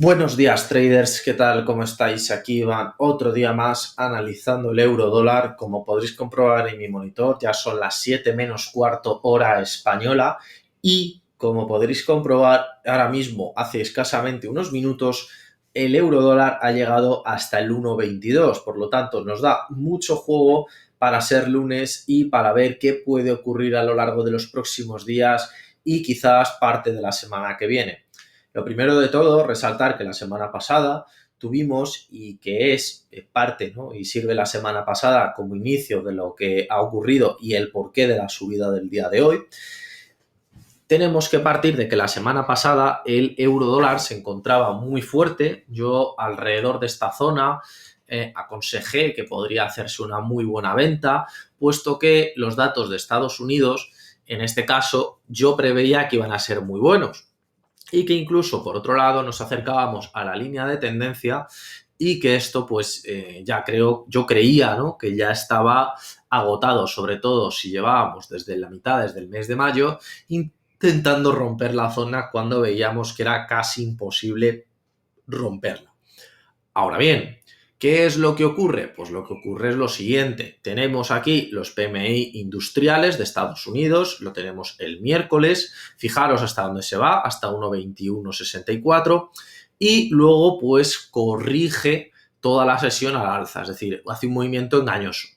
Buenos días, traders. ¿Qué tal? ¿Cómo estáis? Aquí van otro día más analizando el euro dólar. Como podréis comprobar en mi monitor, ya son las 7 menos cuarto hora española y como podréis comprobar ahora mismo, hace escasamente unos minutos, el euro dólar ha llegado hasta el 1,22. Por lo tanto, nos da mucho juego para ser lunes y para ver qué puede ocurrir a lo largo de los próximos días y quizás parte de la semana que viene. Lo primero de todo, resaltar que la semana pasada tuvimos, y que es parte, ¿no? Y sirve la semana pasada como inicio de lo que ha ocurrido y el porqué de la subida del día de hoy, tenemos que partir de que la semana pasada el euro dólar se encontraba muy fuerte. Yo alrededor de esta zona aconsejé que podría hacerse una muy buena venta, puesto que los datos de Estados Unidos, en este caso, yo preveía que iban a ser muy buenos y que incluso por otro lado nos acercábamos a la línea de tendencia y que esto pues yo creía, ¿no?, que ya estaba agotado, sobre todo si llevábamos desde el mes de mayo intentando romper la zona cuando veíamos que era casi imposible romperla. Ahora bien, ¿qué es lo que ocurre? Pues lo que ocurre es lo siguiente. Tenemos aquí los PMI industriales de Estados Unidos, lo tenemos el miércoles, fijaros hasta dónde se va, hasta 1,2164, y luego pues corrige toda la sesión al alza, es decir, hace un movimiento engañoso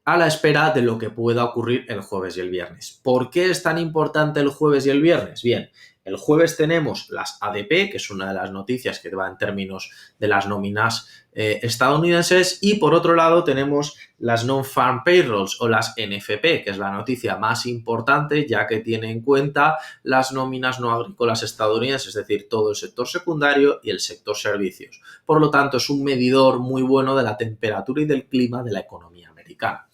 a la espera de lo que pueda ocurrir el jueves y el viernes. ¿Por qué es tan importante el jueves y el viernes? Bien, el jueves tenemos las ADP, que es una de las noticias que va en términos de las nóminas estadounidenses, y por otro lado tenemos las Non-Farm Payrolls o las NFP, que es la noticia más importante ya que tiene en cuenta las nóminas no agrícolas estadounidenses, es decir, todo el sector secundario y el sector servicios. Por lo tanto, es un medidor muy bueno de la temperatura y del clima de la economía americana.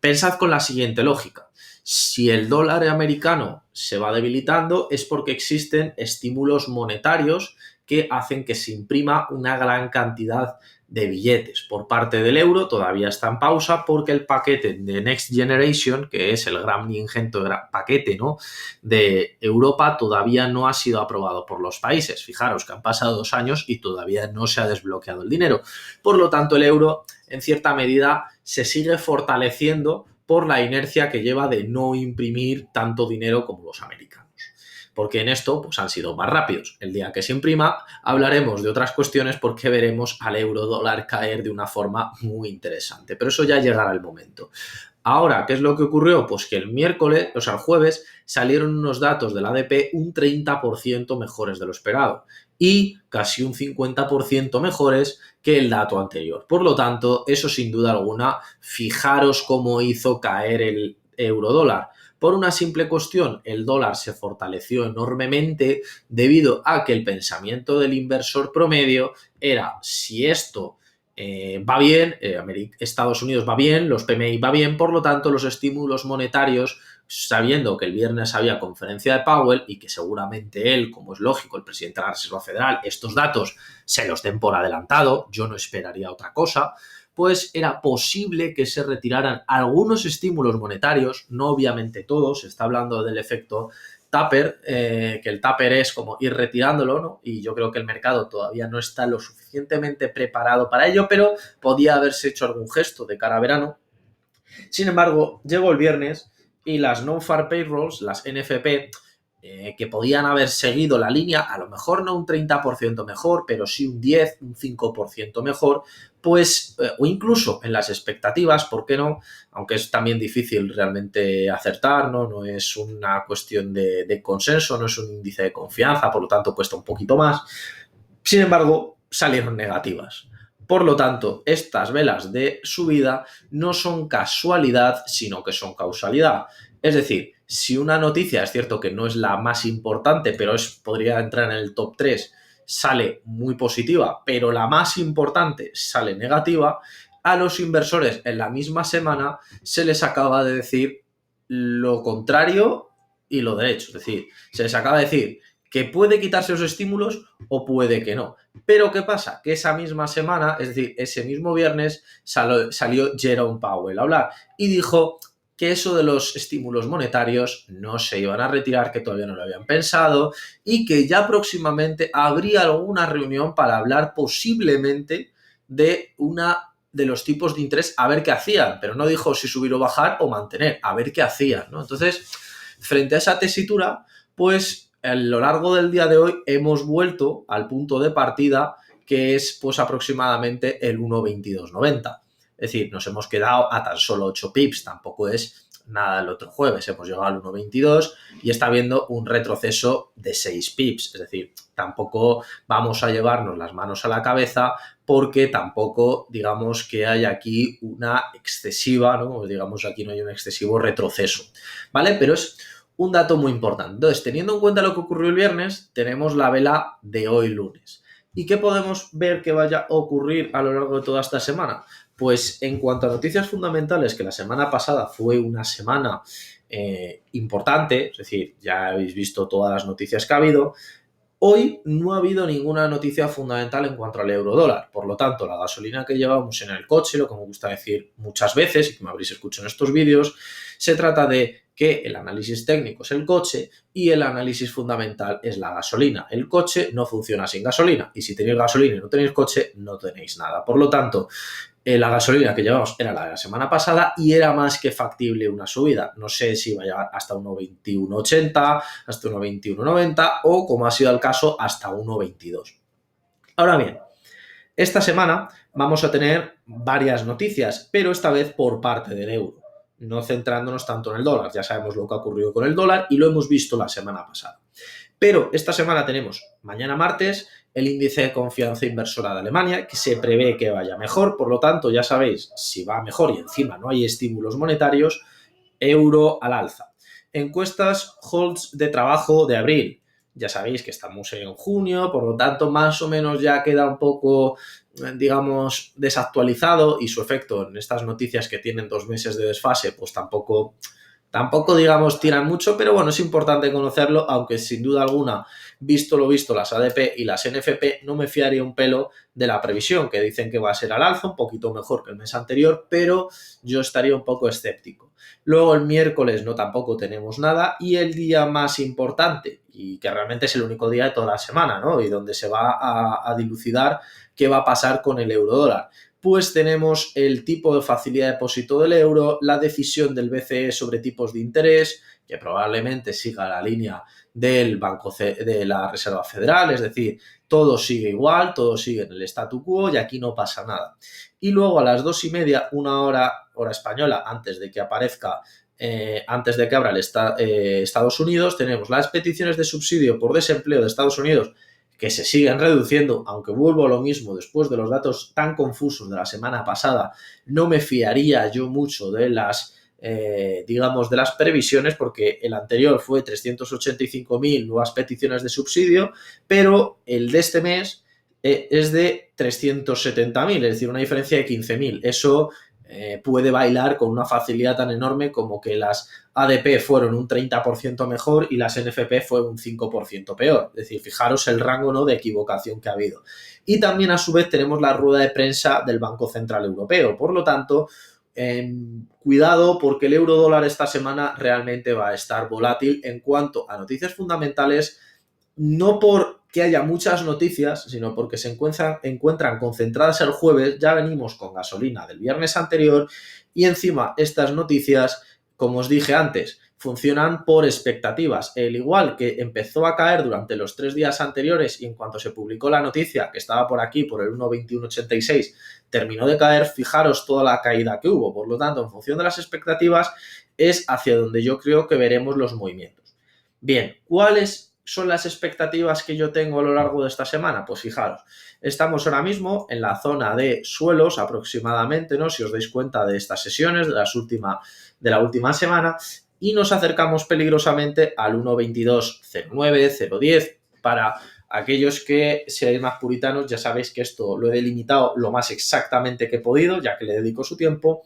Pensad con la siguiente lógica. Si el dólar americano se va debilitando es porque existen estímulos monetarios que hacen que se imprima una gran cantidad de billetes. Por parte del euro todavía está en pausa porque el paquete de Next Generation, que es el gran y ingente paquete, ¿no?, de Europa, todavía no ha sido aprobado por los países. Fijaros que han pasado 2 años y todavía no se ha desbloqueado el dinero. Por lo tanto, el euro, en cierta medida, se sigue fortaleciendo por la inercia que lleva de no imprimir tanto dinero como los americanos. Porque en esto pues, han sido más rápidos. El día que se imprima hablaremos de otras cuestiones porque veremos al euro dólar caer de una forma muy interesante. Pero eso ya llegará el momento. Ahora, ¿qué es lo que ocurrió? Pues que el miércoles, o sea, el jueves, salieron unos datos del ADP un 30% mejores de lo esperado y casi un 50% mejores que el dato anterior. Por lo tanto, eso sin duda alguna, fijaros cómo hizo caer el euro dólar. Por una simple cuestión, el dólar se fortaleció enormemente debido a que el pensamiento del inversor promedio era: si esto va bien, Estados Unidos va bien, los PMI va bien, por lo tanto los estímulos monetarios, sabiendo que el viernes había conferencia de Powell y que seguramente él, como es lógico, el presidente de la Reserva Federal, estos datos se los den por adelantado, yo no esperaría otra cosa, pues era posible que se retiraran algunos estímulos monetarios, no obviamente todos, se está hablando del efecto Tapper, que el Tapper es como ir retirándolo, ¿no? Y yo creo que el mercado todavía no está lo suficientemente preparado para ello, pero podía haberse hecho algún gesto de cara a verano. Sin embargo, llegó el viernes y las Non-Farm Payrolls, las NFP, que podían haber seguido la línea, a lo mejor no un 30% mejor, pero sí un 10, un 5% mejor, pues, o incluso en las expectativas, ¿por qué no? Aunque es también difícil realmente acertar, ¿no? No es una cuestión de consenso, no es un índice de confianza, por lo tanto cuesta un poquito más. Sin embargo, salieron negativas. Por lo tanto, estas velas de subida no son casualidad, sino que son causalidad. Es decir, si una noticia, es cierto que no es la más importante, pero podría entrar en el top 3, sale muy positiva, pero la más importante sale negativa, a los inversores en la misma semana se les acaba de decir lo contrario y lo derecho. Es decir, se les acaba de decir que puede quitarse los estímulos o puede que no. Pero ¿qué pasa? Que esa misma semana, es decir, ese mismo viernes, salió Jerome Powell a hablar y dijo que eso de los estímulos monetarios no se iban a retirar, que todavía no lo habían pensado y que ya próximamente habría alguna reunión para hablar posiblemente de de los tipos de interés, a ver qué hacían, pero no dijo si subir o bajar o mantener, a ver qué hacían, ¿no? Entonces, frente a esa tesitura, pues a lo largo del día de hoy hemos vuelto al punto de partida que es pues aproximadamente el 1,2290. Es decir, nos hemos quedado a tan solo 8 pips, tampoco es nada el otro jueves, hemos llegado al 1,22 y está habiendo un retroceso de 6 pips, es decir, tampoco vamos a llevarnos las manos a la cabeza porque tampoco digamos que hay aquí una excesiva, ¿no? Digamos aquí no hay un excesivo retroceso, ¿vale? Pero es un dato muy importante. Entonces, teniendo en cuenta lo que ocurrió el viernes, tenemos la vela de hoy lunes. ¿Y qué podemos ver que vaya a ocurrir a lo largo de toda esta semana? Pues en cuanto a noticias fundamentales, que la semana pasada fue una semana importante, es decir, ya habéis visto todas las noticias que ha habido, hoy no ha habido ninguna noticia fundamental en cuanto al euro-dólar. Por lo tanto, la gasolina que llevamos en el coche, lo que me gusta decir muchas veces y que me habréis escuchado en estos vídeos, se trata de que el análisis técnico es el coche y el análisis fundamental es la gasolina. El coche no funciona sin gasolina y si tenéis gasolina y no tenéis coche, no tenéis nada. Por lo tanto, la gasolina que llevamos era la de la semana pasada y era más que factible una subida. No sé si va a llegar hasta 1,2180, hasta 1,2190 o, como ha sido el caso, hasta 1,22. Ahora bien, esta semana vamos a tener varias noticias, pero esta vez por parte del euro, no centrándonos tanto en el dólar. Ya sabemos lo que ha ocurrido con el dólar y lo hemos visto la semana pasada. Pero esta semana tenemos, mañana martes, el índice de confianza inversora de Alemania, que se prevé que vaya mejor. Por lo tanto, ya sabéis, si va mejor y encima no hay estímulos monetarios, euro al alza. Encuestas Holtz de trabajo de abril. Ya sabéis que estamos en junio, por lo tanto, más o menos ya queda un poco, digamos, desactualizado y su efecto en estas noticias que tienen 2 meses de desfase, pues tampoco, digamos, tiran mucho, pero bueno, es importante conocerlo, aunque sin duda alguna, visto lo visto, las ADP y las NFP, no me fiaría un pelo de la previsión, que dicen que va a ser al alza, un poquito mejor que el mes anterior, pero yo estaría un poco escéptico. Luego el miércoles no tampoco tenemos nada y el día más importante, y que realmente es el único día de toda la semana, ¿no? Y donde se va a dilucidar qué va a pasar con el euro dólar. Pues tenemos el tipo de facilidad de depósito del euro, la decisión del BCE sobre tipos de interés, que probablemente siga la línea del de la Reserva Federal, es decir, todo sigue igual, todo sigue en el statu quo y aquí no pasa nada. Y luego a las 2:30, una hora española, antes de que aparezca, antes de que abra Estados Unidos, tenemos las peticiones de subsidio por desempleo de Estados Unidos que se siguen reduciendo, aunque vuelvo a lo mismo, después de los datos tan confusos de la semana pasada, no me fiaría yo mucho de digamos, de las previsiones, porque el anterior fue 385.000 nuevas peticiones de subsidio, pero el de este mes es de 370.000, es decir, una diferencia de 15.000. Eso puede bailar con una facilidad tan enorme como que las ADP fueron un 30% mejor y las NFP fue un 5% peor. Es decir, fijaros el rango, ¿no?, de equivocación que ha habido. Y también, a su vez, tenemos la rueda de prensa del Banco Central Europeo. Por lo tanto, cuidado, porque el euro dólar esta semana realmente va a estar volátil en cuanto a noticias fundamentales, no porque haya muchas noticias, sino porque se encuentran concentradas el jueves. Ya venimos con gasolina del viernes anterior y encima estas noticias, como os dije antes, funcionan por expectativas. El igual que empezó a caer durante los 3 días anteriores y en cuanto se publicó la noticia, que estaba por aquí, por el 1,2186, terminó de caer, fijaros toda la caída que hubo. Por lo tanto, en función de las expectativas, es hacia donde yo creo que veremos los movimientos. Bien, ¿cuáles son las expectativas que yo tengo a lo largo de esta semana? Pues fijaros, estamos ahora mismo en la zona de suelos aproximadamente, ¿no?, si os dais cuenta de estas sesiones de la última semana, y nos acercamos peligrosamente al 1,2209, 0,10. Para aquellos que seáis más puritanos, ya sabéis que esto lo he delimitado lo más exactamente que he podido, ya que le dedico su tiempo,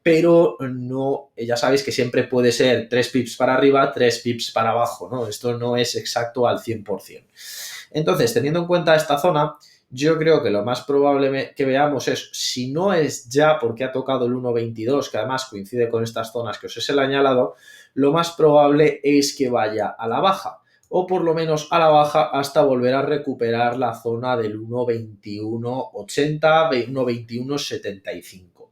pero no, ya sabéis que siempre puede ser 3 pips para arriba, 3 pips para abajo, ¿no? Esto no es exacto al 100%. Entonces, teniendo en cuenta esta zona, Yo creo que lo más probable que veamos es, si no es ya porque ha tocado el 1.22, que además coincide con estas zonas que os he señalado, lo más probable es que vaya a la baja, o por lo menos a la baja hasta volver a recuperar la zona del 1.2180, 1.2175.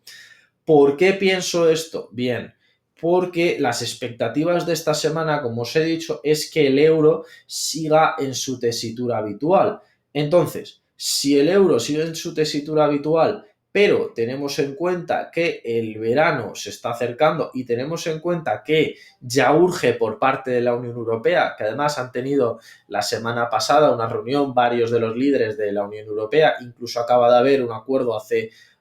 ¿Por qué pienso esto? Bien, porque las expectativas de esta semana, como os he dicho, es que el euro siga en su tesitura habitual. Entonces, si el euro sigue en su tesitura habitual, pero tenemos en cuenta que el verano se está acercando y tenemos en cuenta que ya urge por parte de la Unión Europea, que además han tenido la semana pasada una reunión varios de los líderes de la Unión Europea, incluso acaba de haber un acuerdo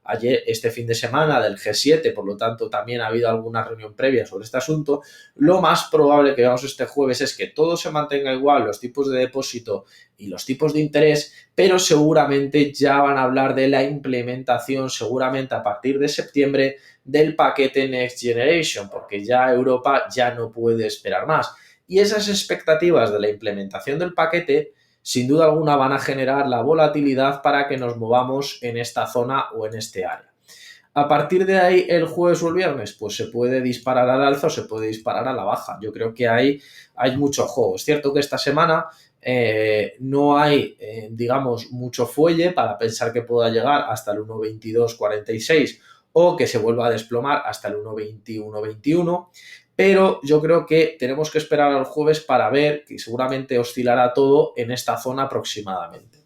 ayer, este fin de semana, del G7, por lo tanto también ha habido alguna reunión previa sobre este asunto. Lo más probable que veamos este jueves es que todo se mantenga igual, los tipos de depósito y los tipos de interés, pero seguramente ya van a hablar de la implementación, seguramente a partir de septiembre, del paquete Next Generation, porque ya Europa ya no puede esperar más. Y esas expectativas de la implementación del paquete sin duda alguna van a generar la volatilidad para que nos movamos en esta zona o en este área. A partir de ahí, el jueves o el viernes, pues se puede disparar al alza o se puede disparar a la baja. Yo creo que hay mucho juego. Es cierto que esta semana no hay, digamos, mucho fuelle para pensar que pueda llegar hasta el 1.2246 o que se vuelva a desplomar hasta el 1.2121, pero yo creo que tenemos que esperar al jueves para ver que seguramente oscilará todo en esta zona aproximadamente.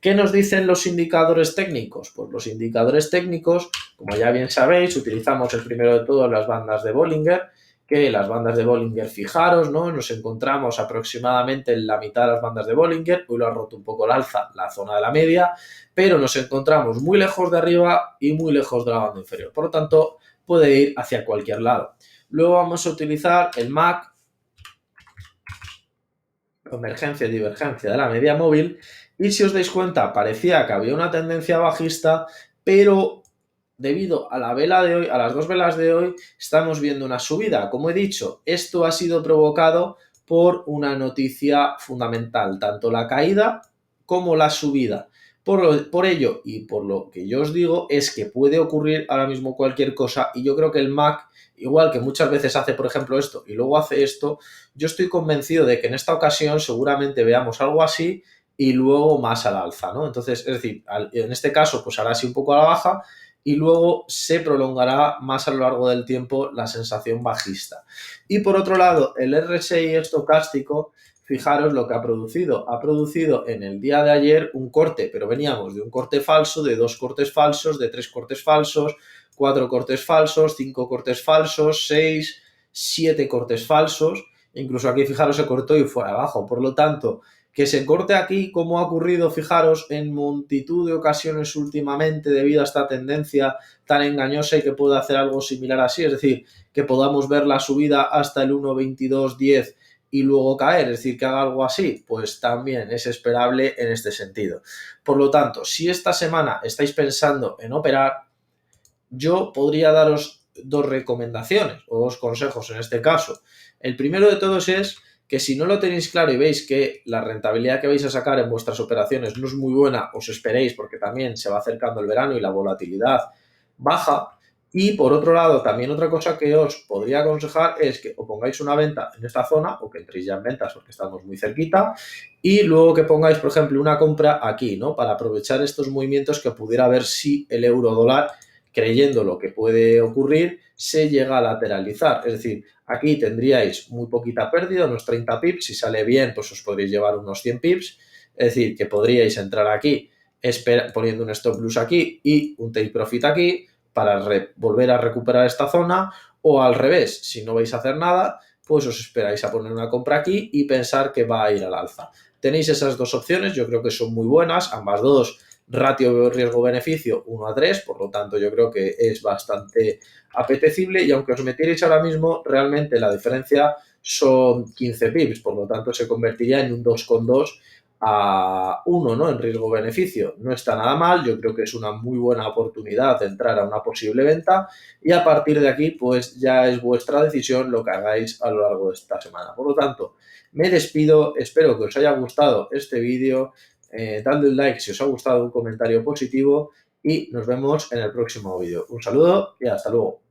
¿Qué nos dicen los indicadores técnicos? Pues los indicadores técnicos, como ya bien sabéis, utilizamos el primero de todos las bandas de Bollinger, que las bandas de Bollinger, fijaros, ¿no? Nos encontramos aproximadamente en la mitad de las bandas de Bollinger, hoy lo ha roto un poco el alza, la zona de la media, pero nos encontramos muy lejos de arriba y muy lejos de la banda inferior. Por lo tanto, puede ir hacia cualquier lado. Luego vamos a utilizar el MAC, convergencia y divergencia de la media móvil, y si os dais cuenta parecía que había una tendencia bajista, pero debido a la vela de hoy, a las dos velas de hoy, estamos viendo una subida. Como he dicho, esto ha sido provocado por una noticia fundamental, tanto la caída como la subida. Por ello y por lo que yo os digo es que puede ocurrir ahora mismo cualquier cosa, y yo creo que el MAC, igual que muchas veces hace, por ejemplo, esto y luego hace esto, yo estoy convencido de que en esta ocasión seguramente veamos algo así y luego más al alza, ¿no? Entonces, es decir, en este caso, pues hará así un poco a la baja y luego se prolongará más a lo largo del tiempo la sensación bajista. Y por otro lado, el RSI estocástico, fijaros lo que ha producido. Ha producido en el día de ayer un corte, pero veníamos de un corte falso, de dos cortes falsos, de tres cortes falsos, cuatro cortes falsos, cinco cortes falsos, seis, siete cortes falsos. Incluso aquí, fijaros, se cortó y fue abajo. Por lo tanto, que se corte aquí, como ha ocurrido, fijaros, en multitud de ocasiones últimamente debido a esta tendencia tan engañosa y que pueda hacer algo similar así, es decir, que podamos ver la subida hasta el 1.2210 y luego caer, es decir, que haga algo así, pues también es esperable en este sentido. Por lo tanto, si esta semana estáis pensando en operar, yo podría daros dos recomendaciones o dos consejos en este caso. El primero de todos es que si no lo tenéis claro y veis que la rentabilidad que vais a sacar en vuestras operaciones no es muy buena, os esperéis porque también se va acercando el verano y la volatilidad baja. Y por otro lado, también otra cosa que os podría aconsejar es que o pongáis una venta en esta zona o que entréis ya en ventas porque estamos muy cerquita y luego que pongáis, por ejemplo, una compra aquí, ¿no? Para aprovechar estos movimientos que pudiera haber si el euro dólar, creyendo lo que puede ocurrir, se llega a lateralizar. Es decir, aquí tendríais muy poquita pérdida, unos 30 pips. Si sale bien, pues os podréis llevar unos 100 pips. Es decir, que podríais entrar aquí poniendo un stop loss aquí y un take profit aquí para volver a recuperar esta zona, o al revés, si no vais a hacer nada, pues os esperáis a poner una compra aquí y pensar que va a ir al alza. Tenéis esas dos opciones, yo creo que son muy buenas, ambas dos ratio riesgo-beneficio 1:3, por lo tanto yo creo que es bastante apetecible, y aunque os metierais ahora mismo, realmente la diferencia son 15 pips, por lo tanto se convertiría en un 2,2 a 1, ¿no? En riesgo-beneficio. No está nada mal, yo creo que es una muy buena oportunidad de entrar a una posible venta, y a partir de aquí pues ya es vuestra decisión lo que hagáis a lo largo de esta semana. Por lo tanto, me despido, espero que os haya gustado este vídeo. dadle un like si os ha gustado, un comentario positivo y nos vemos en el próximo vídeo. Un saludo y hasta luego.